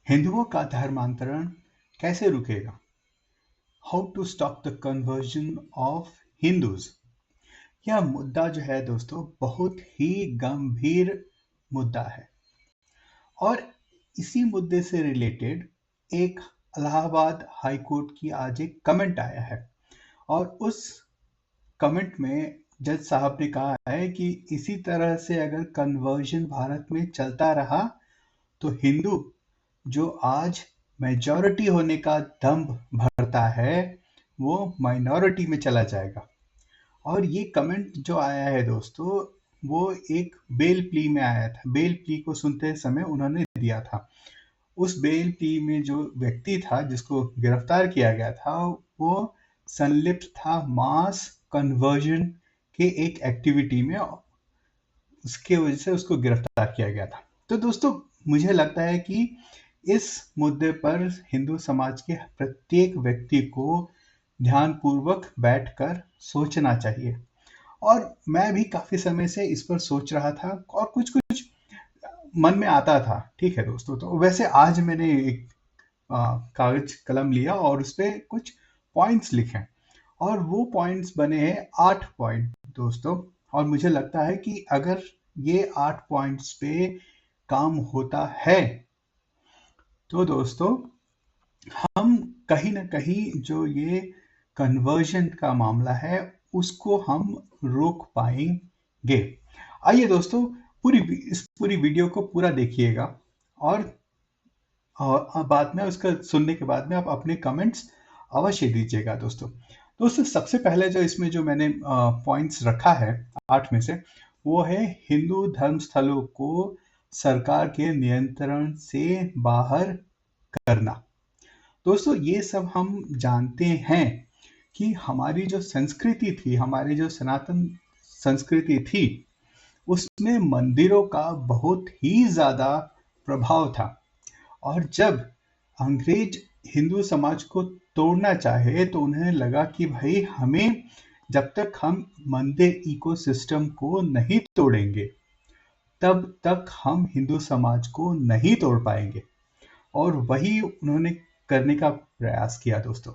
हिंदुओं का धर्मांतरण कैसे रुकेगा? How to stop the conversion of Hindus. यह मुद्दा जो है दोस्तों बहुत ही गंभीर मुद्दा है और इसी मुद्दे से रिलेटेड एक इलाहाबाद हाई कोर्ट की आज एक कमेंट आया है और उस कमेंट में जज साहब ने कहा है कि इसी तरह से अगर कन्वर्जन भारत में चलता रहा तो हिंदू जो आज मेजॉरिटी होने का दंभ भरता है वो माइनॉरिटी में चला जाएगा। और ये कमेंट जो आया है दोस्तों वो एक बेल प्ली में आया था। बेल प्ली को सुनते समय उन्होंने दिया था। उस बेल प्ली में जो व्यक्ति था जिसको गिरफ्तार किया गया था वो संलिप्त था मास कन्वर्जन के एक एक्टिविटी में, उसके वजह से उसको गिरफ्तार किया गया था। तो दोस्तों मुझे लगता है कि इस मुद्दे पर हिंदू समाज के प्रत्येक व्यक्ति को ध्यानपूर्वक बैठकर सोचना चाहिए और मैं भी काफी समय से इस पर सोच रहा था और कुछ कुछ मन में आता था। ठीक है दोस्तों, तो वैसे आज मैंने एक कागज कलम लिया और उस पर कुछ पॉइंट्स लिखे और वो पॉइंट्स बने हैं 8 पॉइंट दोस्तों। और मुझे लगता है कि अगर ये 8 पॉइंट्स पे काम होता है तो दोस्तों हम कहीं ना कहीं जो ये कन्वर्जन का मामला है उसको हम रोक पाएंगे। आइए दोस्तों इस पूरी वीडियो को पूरा देखिएगा और बाद में उसका सुनने के बाद में आप अपने कमेंट्स अवश्य दीजिएगा दोस्तों सबसे पहले जो इसमें जो मैंने पॉइंट्स रखा है 8 में से वो है हिंदू धर्म स्थलों को सरकार के नियंत्रण से बाहर करना। दोस्तों ये सब हम जानते हैं कि हमारी जो संस्कृति थी, हमारी जो सनातन संस्कृति थी उसमें मंदिरों का बहुत ही ज्यादा प्रभाव था और जब अंग्रेज हिंदू समाज को तोड़ना चाहे तो उन्हें लगा कि भाई हमें जब तक हम मंदिर इकोसिस्टम को नहीं तोड़ेंगे तब तक हम हिंदू समाज को नहीं तोड़ पाएंगे और वही उन्होंने करने का प्रयास किया दोस्तों।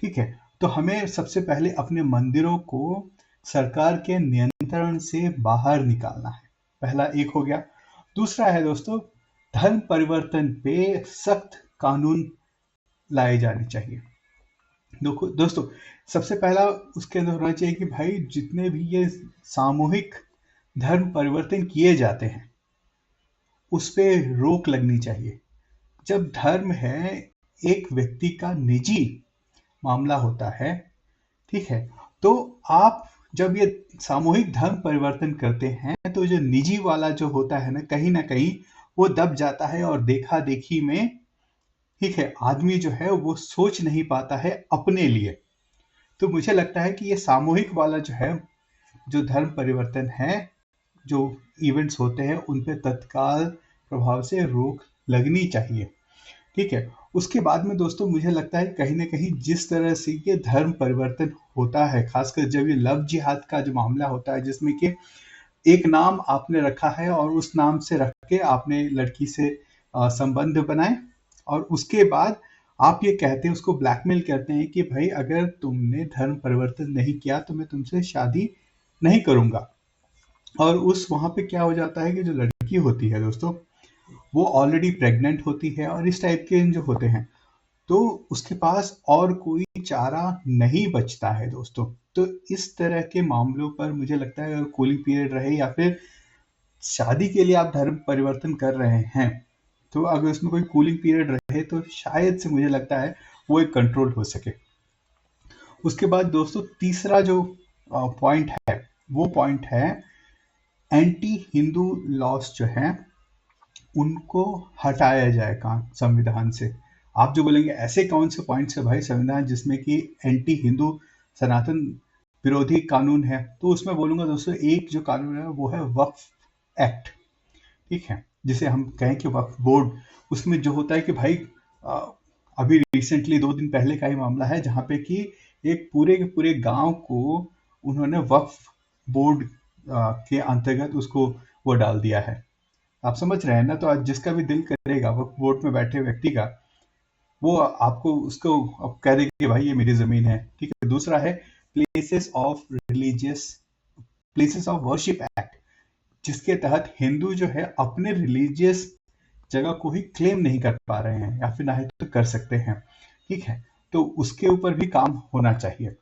ठीक है, तो हमें सबसे पहले अपने मंदिरों को सरकार के नियंत्रण से बाहर निकालना है, पहला एक हो गया। दूसरा है दोस्तों धर्म परिवर्तन पे सख्त कानून लाए जाने चाहिए। दोस्तों सबसे पहला उसके अंदर होना चाहिए कि भाई जितने भी ये सामूहिक धर्म परिवर्तन किए जाते हैं उस पे रोक लगनी चाहिए। जब धर्म है एक व्यक्ति का निजी मामला होता है, ठीक है, तो आप जब ये सामूहिक धर्म परिवर्तन करते हैं तो जो निजी वाला जो होता है ना कहीं वो दब जाता है और देखा देखी में, ठीक है, आदमी जो है वो सोच नहीं पाता है अपने लिए। तो मुझे लगता है कि ये सामूहिक वाला जो है जो धर्म परिवर्तन है, जो इवेंट्स होते हैं उन पे तत्काल प्रभाव से रोक लगनी चाहिए। ठीक है, उसके बाद में दोस्तों मुझे लगता है कहीं ना कहीं जिस तरह से ये धर्म परिवर्तन होता है, खासकर जब ये लव जिहाद का जो मामला होता है जिसमें कि एक नाम आपने रखा है और उस नाम से रख के आपने लड़की से संबंध बनाए और उसके बाद आप ये कहते हैं, उसको ब्लैकमेल करते हैं कि भाई अगर तुमने धर्म परिवर्तन नहीं किया तो मैं तुमसे शादी नहीं करूंगा। और उस वहां पे क्या हो जाता है कि जो लड़की होती है दोस्तों वो ऑलरेडी प्रेग्नेंट होती है और इस टाइप के जो होते हैं तो उसके पास और कोई चारा नहीं बचता है दोस्तों। तो इस तरह के मामलों पर मुझे लगता है अगर कूलिंग पीरियड रहे या फिर शादी के लिए आप धर्म परिवर्तन कर रहे हैं तो अगर उसमें कोई कूलिंग पीरियड रहे तो शायद से मुझे लगता है वो एक कंट्रोल हो सके। उसके बाद दोस्तों तीसरा जो पॉइंट है वो पॉइंट है एंटी हिंदू लॉस जो है उनको हटाया जाए संविधान से। आप जो बोलेंगे ऐसे कौन से पॉइंट्स है भाई संविधान जिसमें कि एंटी हिंदू सनातन विरोधी कानून है, तो उसमें बोलूंगा दोस्तों एक जो कानून है वो है वक्फ एक्ट। ठीक है, जिसे हम कहें कि वक्फ बोर्ड। उसमें जो होता है कि भाई अभी रिसेंटली 2 दिन पहले का ही मामला है जहाँ पे कि एक पूरे के पूरे गांव को उन्होंने वक्फ बोर्ड के अंतर्गत उसको वो डाल दिया है। आप समझ रहे हैं ना? तो आज जिसका भी दिल करेगा वो वोट में बैठे व्यक्ति का, वो आपको उसको अब कह देगा कि भाई ये मेरी जमीन है। ठीक है। दूसरा है places of religious places of worship act, जिसके तहत हिंदू जो है अपने रिलीजियस जगह को ही क्लेम नहीं कर पा रहे हैं, या फिर ना ही तो कर सकते हैं। ठीक है। तो उसके ऊपर भी काम होना चाहिए।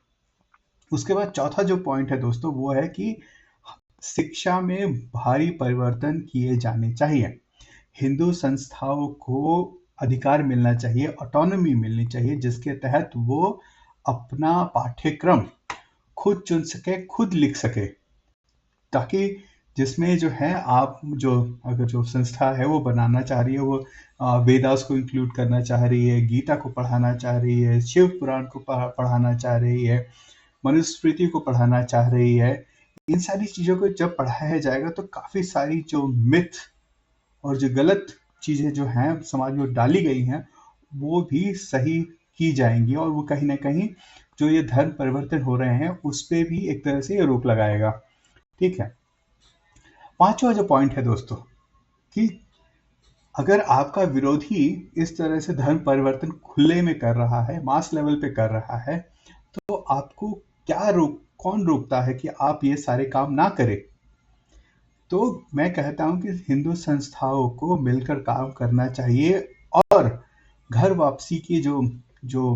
उसके बाद चौथा जो पॉइंट है दोस्तों, वो है कि शिक्षा में भारी परिवर्तन किए जाने चाहिए। हिंदू संस्थाओं को अधिकार मिलना चाहिए, ऑटोनॉमी मिलनी चाहिए, जिसके तहत वो अपना पाठ्यक्रम खुद चुन सके, खुद लिख सके, ताकि जिसमें जो है आप जो अगर जो संस्था है वो बनाना चाह रही है, वो वेदास को इंक्लूड करना चाह रही है, गीता को पढ़ाना चाह रही है, शिव पुराण को पढ़ाना चाह रही है, मनुस्मृति को पढ़ाना चाह रही है, इन सारी चीज़ों को जब पढ़ाया जाएगा तो काफ़ी सारी जो मिथ और जो गलत चीज़ें जो हैं समाज में डाली गई हैं, वो भी सही की जाएंगी, और वो कहीं ना कहीं जो ये धर्म परिवर्तन हो रहे हैं उस पर भी एक तरह से ये रोक लगाएगा। ठीक है। पांचवा जो पॉइंट है दोस्तों, कि अगर आपका विरोधी इस तरह से धर्म परिवर्तन खुले में कर रहा है, मास लेवल पे कर रहा है, तो आपको कौन रोकता है कि आप ये सारे काम ना करें? तो मैं कहता हूं कि हिंदू संस्थाओं को मिलकर काम करना चाहिए, और घर वापसी की जो जो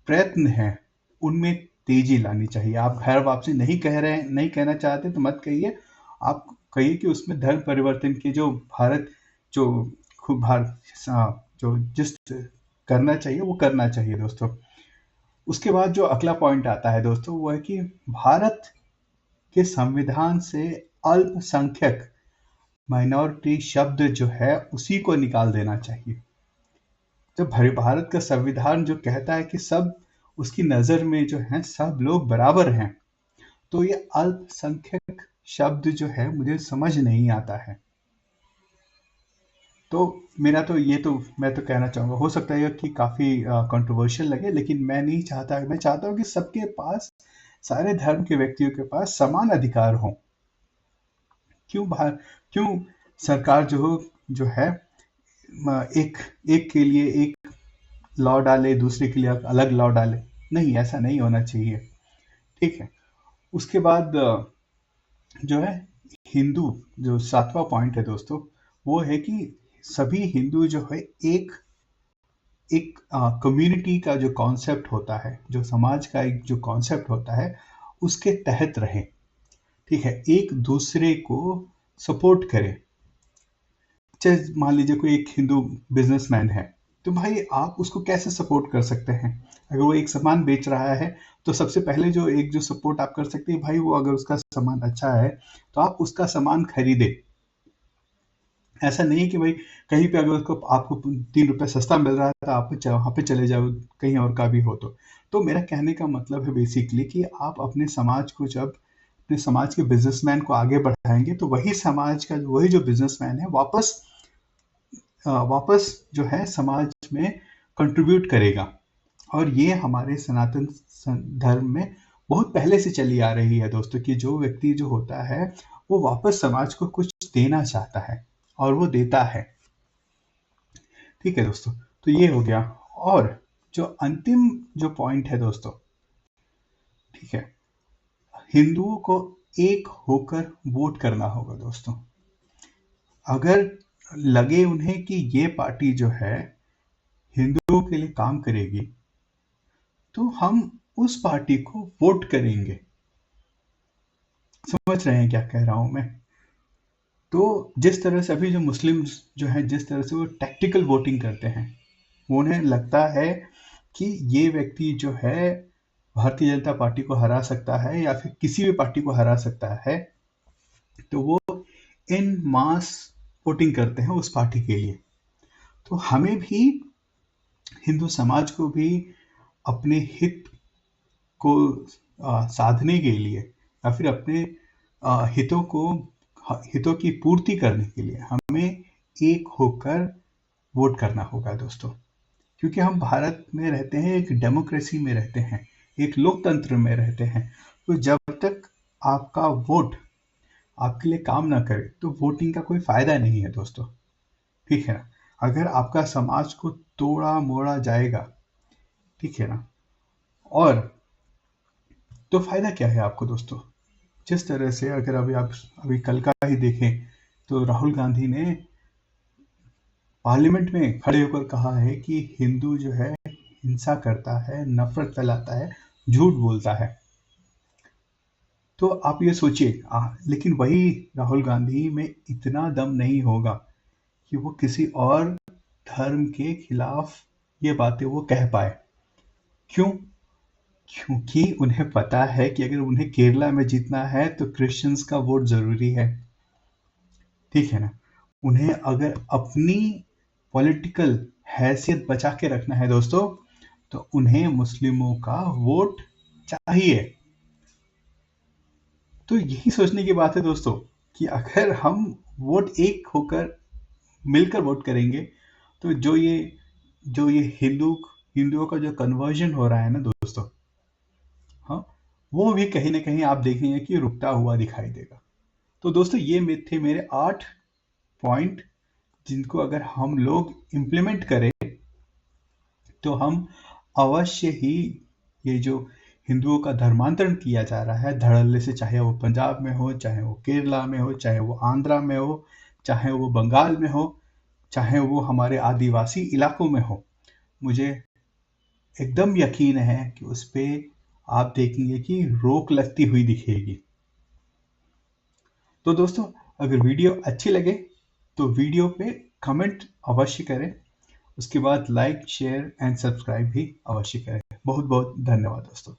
प्रयत्न है उनमें तेजी लानी चाहिए। आप घर वापसी नहीं कहना चाहते तो मत कहिए, आप कहिए कि उसमें धर्म परिवर्तन की जो भारत जो खूब भारत जो जिस करना चाहिए वो करना चाहिए दोस्तों। उसके बाद जो अगला पॉइंट आता है दोस्तों, वो है कि भारत के संविधान से अल्पसंख्यक माइनॉरिटी शब्द जो है उसी को निकाल देना चाहिए। जब भारत का संविधान जो कहता है कि सब उसकी नजर में जो है सब लोग बराबर हैं, तो ये अल्पसंख्यक शब्द जो है मुझे समझ नहीं आता है। तो मेरा तो ये तो मैं तो कहना चाहूँगा, हो सकता है कि काफ़ी कंट्रोवर्शियल लगे, लेकिन मैं चाहता हूँ कि सबके पास, सारे धर्म के व्यक्तियों के पास समान अधिकार हों। क्यों सरकार जो है एक एक के लिए एक लॉ डाले, दूसरे के लिए अलग लॉ डाले? नहीं, ऐसा नहीं होना चाहिए। ठीक है। उसके बाद जो है हिंदू, जो सातवां पॉइंट है दोस्तों, वो है कि सभी हिंदू जो है एक एक कम्युनिटी का जो कॉन्सेप्ट होता है, जो समाज का एक जो कॉन्सेप्ट होता है, उसके तहत रहे। ठीक है। एक दूसरे को सपोर्ट करे। चाहे मान लीजिए कोई एक हिंदू बिजनेसमैन है, तो भाई आप उसको कैसे सपोर्ट कर सकते हैं? अगर वो एक सामान बेच रहा है, तो सबसे पहले जो सपोर्ट आप कर सकते हैं भाई, वो अगर उसका सामान अच्छा है तो आप उसका सामान खरीदे। ऐसा नहीं कि भाई कहीं पे अगर उसको आपको 3 रुपये सस्ता मिल रहा है तो आप वहाँ पे चले जाओ, कहीं और का भी हो तो मेरा कहने का मतलब है बेसिकली कि आप अपने समाज को जब अपने समाज के बिजनेसमैन को आगे बढ़ाएंगे, तो वही जो बिजनेसमैन है वापस जो है समाज में कंट्रीब्यूट करेगा। और ये हमारे सनातन धर्म में बहुत पहले से चली आ रही है दोस्तों, कि जो व्यक्ति जो होता है वो वापस समाज को कुछ देना चाहता है, और वो देता है। ठीक है दोस्तों। तो ये हो गया। और जो अंतिम जो पॉइंट है दोस्तों, ठीक है, हिंदुओं को एक होकर वोट करना होगा दोस्तों। अगर लगे उन्हें कि ये पार्टी जो है हिंदुओं के लिए काम करेगी, तो हम उस पार्टी को वोट करेंगे। समझ रहे हैं क्या कह रहा हूं मैं? तो जिस तरह से अभी जो मुस्लिम जो है, जिस तरह से वो टैक्टिकल वोटिंग करते हैं, उन्हें लगता है कि ये व्यक्ति जो है भारतीय जनता पार्टी को हरा सकता है या फिर किसी भी पार्टी को हरा सकता है, तो वो इन मास वोटिंग करते हैं उस पार्टी के लिए। तो हमें भी, हिंदू समाज को भी अपने हित को साधने के लिए, या फिर अपने हितों की पूर्ति करने के लिए हमें एक होकर वोट करना होगा दोस्तों। क्योंकि हम भारत में रहते हैं, एक डेमोक्रेसी में रहते हैं, एक लोकतंत्र में रहते हैं। तो जब तक आपका वोट आपके लिए काम ना करे तो वोटिंग का कोई फायदा नहीं है दोस्तों, ठीक है ना। अगर आपका समाज को तोड़ा मोड़ा जाएगा, ठीक है ना, और तो फायदा क्या है आपको दोस्तों। जिस तरह से अगर आप अभी कल का ही देखें तो राहुल गांधी ने पार्लियामेंट में खड़े होकर कहा है कि हिंदू जो है हिंसा करता है, नफरत फैलाता है, झूठ बोलता है। तो आप ये सोचिए, लेकिन वही राहुल गांधी में इतना दम नहीं होगा कि वो किसी और धर्म के खिलाफ ये बातें वो कह पाए। क्यों? क्योंकि उन्हें पता है कि अगर उन्हें केरला में जीतना है तो क्रिश्चियंस का वोट जरूरी है, ठीक है ना। उन्हें अगर अपनी पॉलिटिकल हैसियत बचा के रखना है दोस्तों, तो उन्हें मुस्लिमों का वोट चाहिए। तो यही सोचने की बात है दोस्तों कि अगर हम वोट एक होकर मिलकर वोट करेंगे तो जो ये हिंदुओं का जो कन्वर्जन हो रहा है ना दोस्तों, हाँ, वो भी कहीं ना कहीं आप देखेंगे कि रुकता हुआ दिखाई देगा। तो दोस्तों ये थे मेरे 8 पॉइंट, जिनको अगर हम लोग इम्प्लीमेंट करें तो हम अवश्य ही ये जो हिंदुओं का धर्मांतरण किया जा रहा है धड़ल्ले से, चाहे वो पंजाब में हो, चाहे वो केरला में हो, चाहे वो आंध्रा में हो, चाहे वो बंगाल में हो, चाहे वो हमारे आदिवासी इलाकों में हो, मुझे एकदम यकीन है कि उस पे आप देखेंगे कि रोक लगती हुई दिखेगी। तो दोस्तों अगर वीडियो अच्छी लगे तो वीडियो पे कमेंट अवश्य करें, उसके बाद लाइक शेयर एंड सब्सक्राइब भी अवश्य करें। बहुत बहुत धन्यवाद दोस्तों।